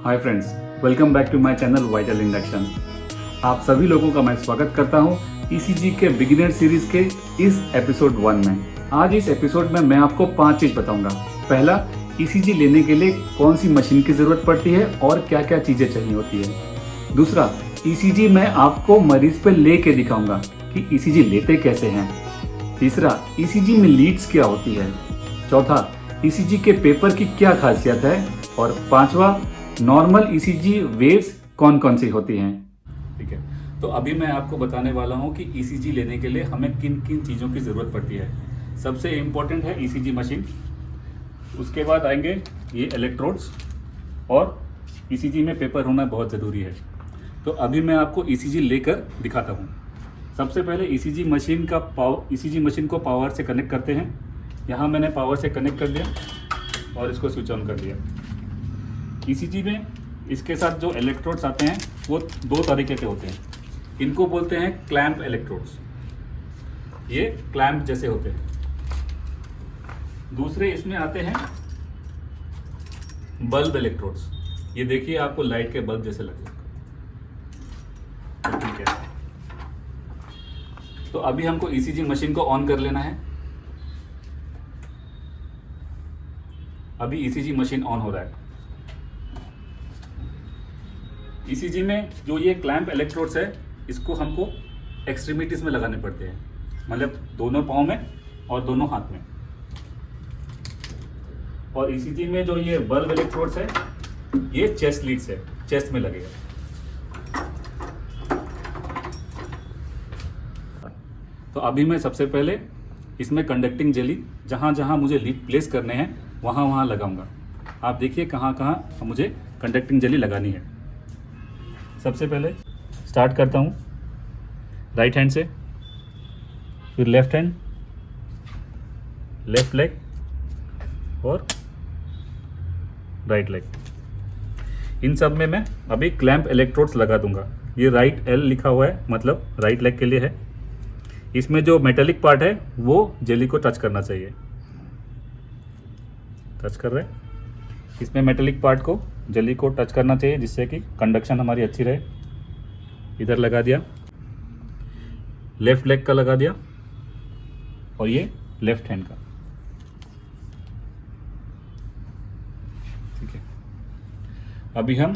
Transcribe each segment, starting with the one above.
Hi friends, welcome back to my channel vital induction. आप सभी लोगों का मैं स्वागत करता हूं ईसीजी के बिगिनर सीरीज के इस एपिसोड 1 में। आज इस एपिसोड में मैं आपको 5 चीज़ बताऊंगा। पहला, ईसीजी लेने के लिए कौन सी मशीन की ज़रूरत पड़ती है और क्या क्या चीज़ें चाहिए होती है। दूसरा, ईसीजी मैं आपको मरीज पे लेके दिखाऊंगा कि ईसीजी लेते कैसे हैं। तीसरा, ईसीजी में लीड्स क्या होती है। चौथा, ईसीजी के पेपर की क्या खासियत है। और पांचवा, नॉर्मल ईसीजी वेव्स कौन कौन सी होती हैं। ठीक है, तो अभी मैं आपको बताने वाला हूं कि ईसीजी लेने के लिए हमें किन किन चीज़ों की ज़रूरत पड़ती है। सबसे इम्पोर्टेंट है ईसीजी मशीन, उसके बाद आएंगे ये इलेक्ट्रोड्स, और ईसीजी में पेपर होना बहुत ज़रूरी है। तो अभी मैं आपको ईसीजी लेकर दिखाता हूँ। सबसे पहले ईसीजी मशीन को पावर से कनेक्ट करते हैं। यहाँ मैंने पावर से कनेक्ट कर दिया और इसको स्विच ऑन कर दिया। ईसीजी में इसके साथ जो इलेक्ट्रोड्स आते हैं वो दो तरीके के होते हैं। इनको बोलते हैं क्लैंप इलेक्ट्रोड्स, ये क्लैंप जैसे होते हैं। दूसरे इसमें आते हैं बल्ब इलेक्ट्रोड्स, ये देखिए आपको लाइट के बल्ब जैसे लगेगा। ठीक है, तो अभी हमको ईसीजी मशीन को ऑन कर लेना है। अभी ईसीजी मशीन ऑन हो रहा है। ईसीजी में जो ये क्लैंप इलेक्ट्रोड्स है, इसको हमको एक्सट्रीमिटीज में लगाने पड़ते हैं, मतलब दोनों पाँव में और दोनों हाथ में। और ईसीजी में जो ये बल्ब इलेक्ट्रोड्स है, ये चेस्ट लीड्स है, चेस्ट में लगेगा। तो अभी मैं सबसे पहले इसमें कंडक्टिंग जेली जहाँ जहाँ मुझे लीड प्लेस करने हैं वहाँ वहाँ लगाऊंगा। आप देखिए कहाँ कहाँ मुझे कंडक्टिंग जेली लगानी है। सबसे पहले स्टार्ट करता हूँ राइट हैंड से, फिर लेफ्ट हैंड, लेफ्ट लेग और राइट लेग। इन सब में मैं अभी क्लैंप इलेक्ट्रोड्स लगा दूंगा। ये राइट एल लिखा हुआ है, मतलब राइट लेग के लिए है। इसमें जो मेटेलिक पार्ट है वो जेली को टच करना चाहिए। टच कर रहे हैं, इसमें मेटेलिक पार्ट को जेली को टच करना चाहिए जिससे कि कंडक्शन हमारी अच्छी रहे। इधर लगा दिया, लेफ्ट लेग का लगा दिया, और ये लेफ्ट हैंड का। ठीक है, अभी हम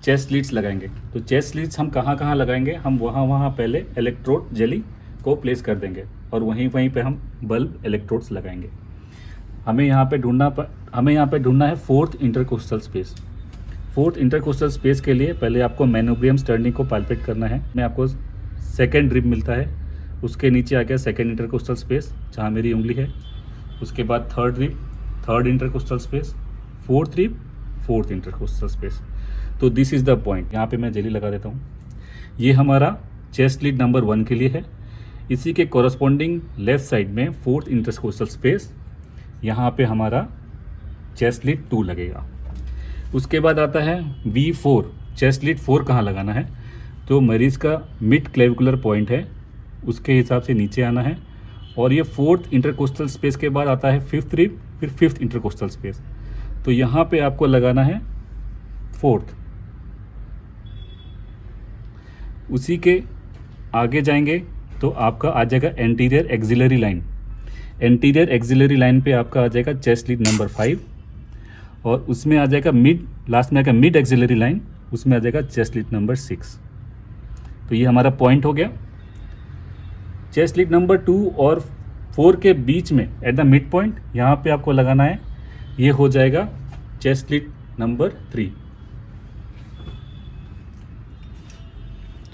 चेस्ट लीड्स लगाएंगे। तो चेस्ट लीड्स हम कहाँ कहाँ लगाएंगे, हम वहाँ पहले इलेक्ट्रोड जेली को प्लेस कर देंगे और वहीं पे हम बल्ब इलेक्ट्रोड्स लगाएंगे। हमें यहाँ पे ढूंढना है fourth intercostal space. Fourth intercostal space के लिए पहले आपको मैनोब्रियम स्टर्नी को पाल्पेट करना है। में आपको सेकेंड रिब मिलता है, उसके नीचे आ गया सेकेंड इंटरकोस्टल स्पेस जहाँ मेरी उंगली है। उसके बाद third rib, third intercostal space, fourth rib, fourth intercostal space. तो दिस इज़ द पॉइंट। यहाँ पे मैं जेली लगा देता हूँ। ये हमारा चेस्ट लीड नंबर 1 के लिए है। इसी के कॉरस्पॉन्डिंग लेफ्ट साइड में फोर्थ इंटरकोस्टल स्पेस, यहाँ पे हमारा चेस्ट लीड 2 लगेगा। उसके बाद आता है V4, चेस्ट लीड 4 कहाँ लगाना है। तो मरीज़ का मिड क्लेविकुलर पॉइंट है, उसके हिसाब से नीचे आना है। और ये फोर्थ इंटरकोस्टल स्पेस के बाद आता है फिफ्थ रिब, फिर फिफ्थ इंटरकोस्टल स्पेस। तो यहाँ पे आपको लगाना है फोर्थ। उसी के आगे जाएंगे तो आपका आ जाएगा anterior axillary line. Anterior axillary line पे आपका आ जाएगा चेस्ट लीड नंबर 5, और उसमें आ जाएगा मिड, लास्ट में आएगा मिड एक्सिलरी लाइन, उसमें आ जाएगा चेस्ट लीड नंबर 6। तो ये हमारा पॉइंट हो गया। चेस्ट लीड नंबर 2 और 4 के बीच में एट द मिड पॉइंट यहाँ पे आपको लगाना है, ये हो जाएगा चेस्ट लीड नंबर 3।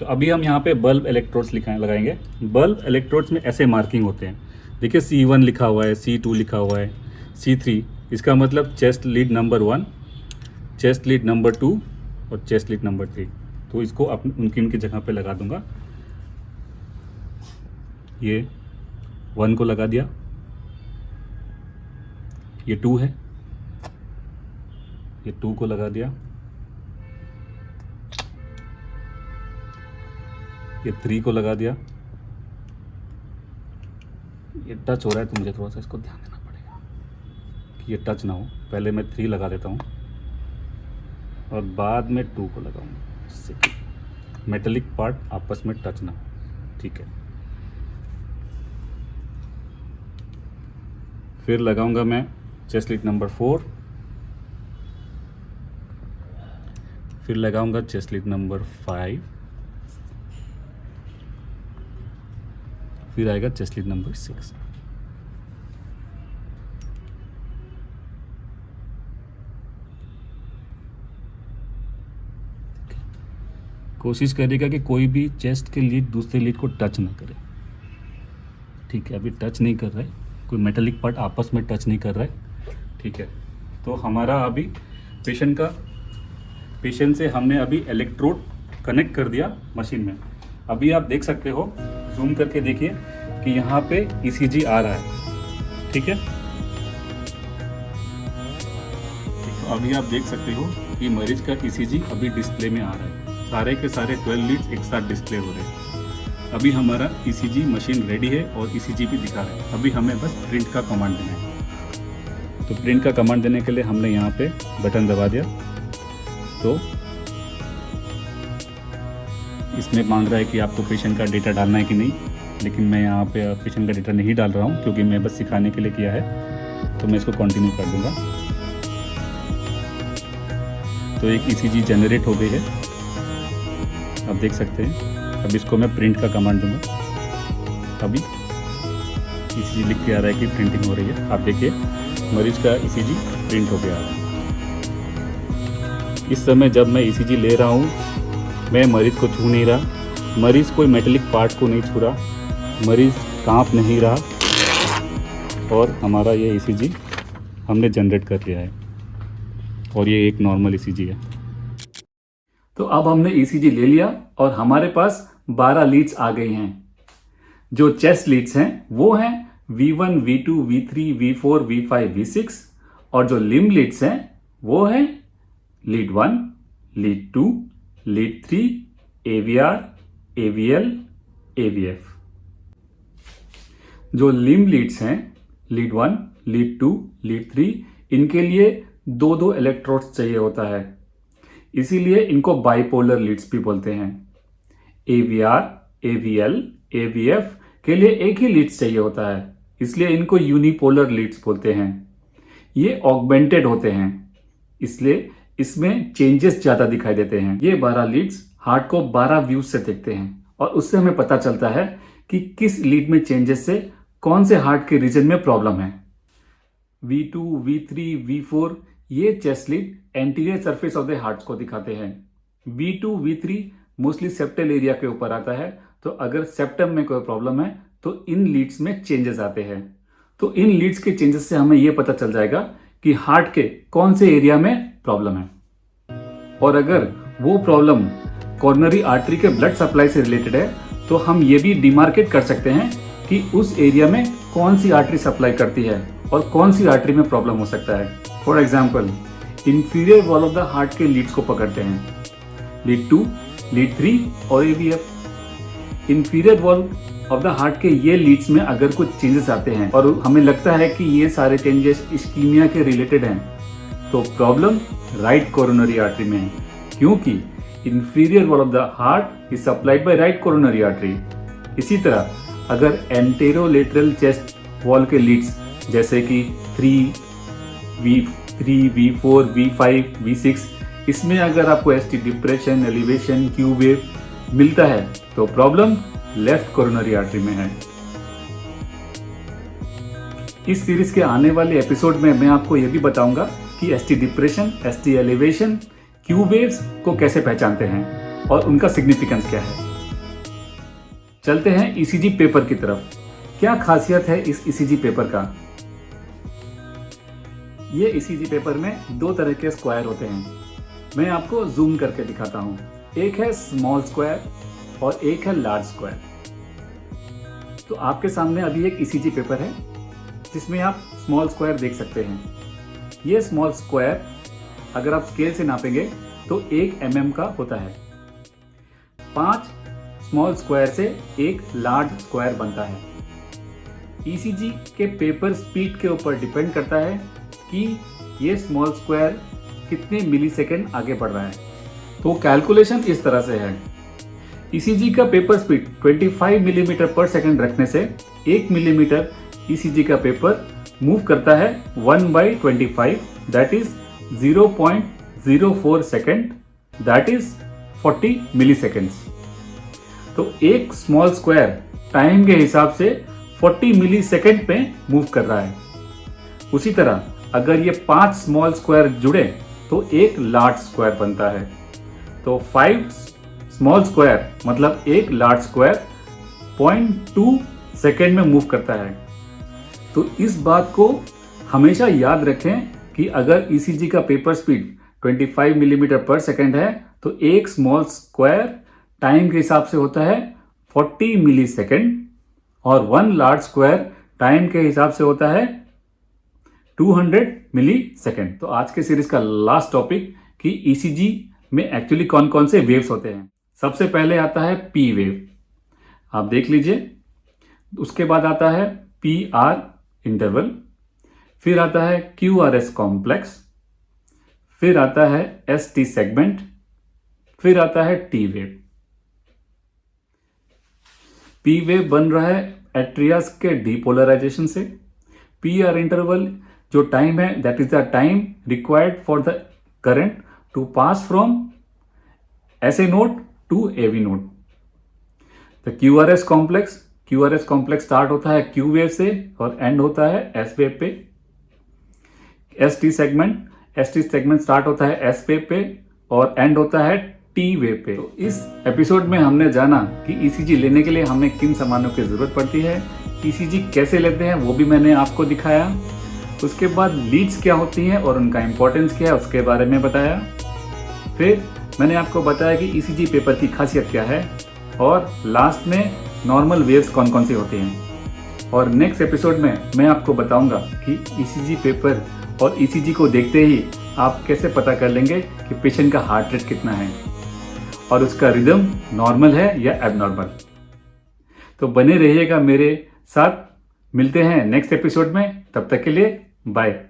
तो अभी हम यहाँ पे बल्ब इलेक्ट्रोड्स लगाएंगे। बल्ब इलेक्ट्रोड्स में ऐसे मार्किंग होते हैं, देखिए C1 लिखा हुआ है, C2 लिखा हुआ है, C3, इसका मतलब chest lead number 1, chest lead number 2 और चेस्ट लीड नंबर 3। तो इसको उनकी जगह पे लगा दूंगा। ये 1 को लगा दिया, ये 2 है, ये 2 को लगा दिया, ये 3 को लगा दिया। ये टच हो रहा है तो मुझे थोड़ा सा इसको ध्यान देना पड़ेगा कि ये टच ना हो। पहले मैं 3 लगा देता हूँ, और बाद में 2 को लगाऊंगा, जिससे मेटेलिक पार्ट आपस में टच ना हो। ठीक है, फिर लगाऊंगा मैं चेस्ट लीड नंबर 4, फिर लगाऊंगा चेस्ट लीड नंबर 5, फिर आएगा चेस्ट लीड नंबर 6। कोशिश करिएगा कि कोई भी चेस्ट के लीड दूसरे लीड को टच ना करे। ठीक है, अभी टच नहीं कर रहा है, कोई मेटेलिक पार्ट आपस में टच नहीं कर रहा है। ठीक है, तो हमारा अभी पेशेंट से हमने अभी इलेक्ट्रोड कनेक्ट कर दिया मशीन में। अभी आप देख सकते हो, जूम करके देखिए कि यहाँ पे ईसीजी आ रहा है। ठीक है, तो अभी आप देख सकते हो कि मरीज का ईसीजी अभी डिस्प्ले में आ रहा है। सारे के सारे 12 लीड्स एक साथ डिस्प्ले हो रहे हैं। अभी हमारा ईसीजी मशीन रेडी है और ईसीजी भी दिखा रहा है। अभी हमें बस प्रिंट का कमांड देना है। तो प्रिंट का कमांड देने के लिए हमने यहाँ पे बटन दबा दिया, तो इसमें मांग रहा है कि आपको पेशेंट का डेटा डालना है कि नहीं, लेकिन मैं यहाँ पे पेशेंट का डेटा नहीं डाल रहा हूँ क्योंकि मैं बस सिखाने के लिए किया है। तो मैं इसको कंटिन्यू कर दूँगा। तो एक ईसीजी जनरेट हो गई है, आप देख सकते हैं। अब इसको मैं प्रिंट का कमांड दूंगा। अभी ईसीजी लिख के आ रहा है कि प्रिंटिंग हो रही है। आप देखिए मरीज का ईसीजी प्रिंट हो गया है। इस समय जब मैं ईसीजी ले रहा हूँ, मैं मरीज को छू नहीं रहा, मरीज कोई मेटेलिक पार्ट को नहीं छू रहा, मरीज कांप नहीं रहा, और हमारा ये ईसीजी हमने जनरेट कर लिया है और ये एक नॉर्मल ईसीजी है। तो अब हमने ईसीजी ले लिया और हमारे पास 12 लीड्स आ गई हैं। जो चेस्ट लीड्स हैं वो हैं V1, V2, V3, V4, V5, V6, और जो लिम्ब लीड्स हैं वो हैं lead 1, lead 2, lead 3, AVR, AVL, AVF। जो लिम्ब लीड्स हैं लीड 1, लीड 2, लीड 3, इनके लिए 2-2 इलेक्ट्रोड्स चाहिए होता है, इसीलिए इनको बाइपोलर लीड्स भी बोलते हैं। AVR, AVL, AVF के लिए एक ही लीड्स चाहिए होता है, इसलिए इनको यूनिपोलर लीड्स बोलते हैं। ये ऑगमेंटेड होते हैं, इसलिए इसमें चेंजेस ज़्यादा दिखाई देते हैं। ये 12 लीड्स हार्ट को 12 व्यूज से देखते हैं और उससे हमें पता चलता है कि किस लीड में चेंजेस से कौन से हार्ट के रीजन में प्रॉब्लम है। V2, V3, V4 ये chest lead anterior surface of the heart को दिखाते हैं। V2, V3 mostly septal area के ऊपर आता है, तो अगर सेप्टम में कोई प्रॉब्लम है तो इन लीड्स में चेंजेस आते हैं। तो इन लीड्स के चेंजेस से हमें यह पता चल जाएगा कि हार्ट के कौन से एरिया में प्रॉब्लम है, और अगर वो प्रॉब्लम कॉर्नरी आर्टरी के ब्लड सप्लाई से रिलेटेड है तो हम ये भी डिमार्केट कर सकते हैं कि उस एरिया में कौन सी आर्टरी सप्लाई करती है और कौन सी आर्टरी में प्रॉब्लम हो सकता है। For example, inferior wall of the heart के लीड्स को पकड़ते हैं, लीड 2, लीड 3 और AVF। Inferior wall of the heart के ये लीड्स में अगर कुछ चेंजेस आते हैं और हमें लगता है कि ये सारे चेंजेस इस्कीमिया के रिलेटेड हैं, तो प्रॉब्लम राइट कोरोनरी आर्टरी में है, क्योंकि inferior wall of the heart is supplied by right coronary artery. इसी तरह अगर एंटेरोलेटरल चेस्ट वॉल के लीड्स जैसे कि 3, V4, V5, V6, इसमें अगर आपको ST depression, elevation, Q wave मिलता है तो प्रॉब्लम लेफ्ट कोरोनरी आर्टरी में है। इस सीरीज के आने वाले एपिसोड में मैं आपको यह भी बताऊंगा कि ST depression, ST elevation, Q waves को कैसे पहचानते हैं और उनका सिग्निफिकेंस क्या है। चलते हैं ECG पेपर की तरफ। क्या खासियत है इस ECG पेपर का? ये ECG पेपर में 2 तरह के स्क्वायर होते हैं, मैं आपको जूम करके दिखाता हूं। एक है स्मॉल स्क्वायर और एक है लार्ज स्क्वायर। तो आपके सामने अभी एक ECG पेपर है जिसमें आप स्मॉल स्क्वायर देख सकते हैं। ये स्मॉल स्क्वायर अगर आप स्केल से नापेंगे तो 1 mm का होता है। 5 स्मॉल स्क्वायर से एक लार्ज स्क्वायर बनता है। ECG के पेपर स्पीड के ऊपर डिपेंड करता है कि ये स्मॉल स्क्वायर कितने मिलीसेकंड आगे बढ़ रहा है। तो कैलकुलेशन इस तरह से है। ईसीजी का पेपर स्पीड 25 मिलीमीटर पर सेकंड रखने से 1 मिलीमीटर ईसीजी का पेपर मूव करता है 1/25, that is 0.04 second, that is 40 milliseconds. तो एक स्मॉल स्क्वायर टाइम के हिसाब से 40 मिलीसेकंड पे मूव कर रहा है। उसी तरह अगर ये 5 स्मॉल स्क्वायर जुड़े तो एक लार्ज स्क्वायर बनता है। तो 5 स्मॉल स्क्वायर मतलब एक लार्ज स्क्वायर 0.2 सेकेंड में मूव करता है। तो इस बात को हमेशा याद रखें कि अगर ईसीजी का पेपर स्पीड 25 मिलीमीटर पर सेकेंड है तो एक स्मॉल स्क्वायर टाइम के हिसाब से होता है 40 मिली सेकेंड और 1 लार्ज स्क्वायर टाइम के हिसाब से होता है 200 मिली सेकेंड। तो आज के सीरीज का लास्ट टॉपिक कि ईसीजी में एक्चुअली कौन कौन से वेव्स होते हैं। सबसे पहले आता है पी वेव, आप देख लीजिए। उसके बाद आता है पी आर इंटरवल, फिर आता है क्यू आर एस कॉम्प्लेक्स, फिर आता है एस टी सेगमेंट, फिर आता है टी वेव। पी वेव बन रहा है एट्रियास के डीपोलराइजेशन से। पी आर इंटरवल जो टाइम है that is the time required for the current to pass from S A node to A V node. The Q R S complex start होता है Q wave से और end होता है S wave पे। S T segment start होता है S wave पे और एंड होता है टी वेव पे। तो इस एपिसोड में हमने जाना कि ईसीजी लेने के लिए हमें किन सामानों की जरूरत पड़ती है, ईसीजी कैसे लेते हैं वो भी मैंने आपको दिखाया। उसके बाद लीड्स क्या होती हैं और उनका इंपॉर्टेंस क्या है उसके बारे में बताया। फिर मैंने आपको बताया कि ईसीजी पेपर की खासियत क्या है और लास्ट में नॉर्मल वेव्स कौन कौन सी होती हैं। और नेक्स्ट एपिसोड में मैं आपको बताऊंगा कि ईसीजी पेपर और ईसीजी को देखते ही आप कैसे पता कर लेंगे कि पेशेंट का हार्ट रेट कितना है और उसका रिदम नॉर्मल है या एबनॉर्मल। तो बने रहिएगा मेरे साथ, मिलते हैं नेक्स्ट एपिसोड में, तब तक के लिए बाय।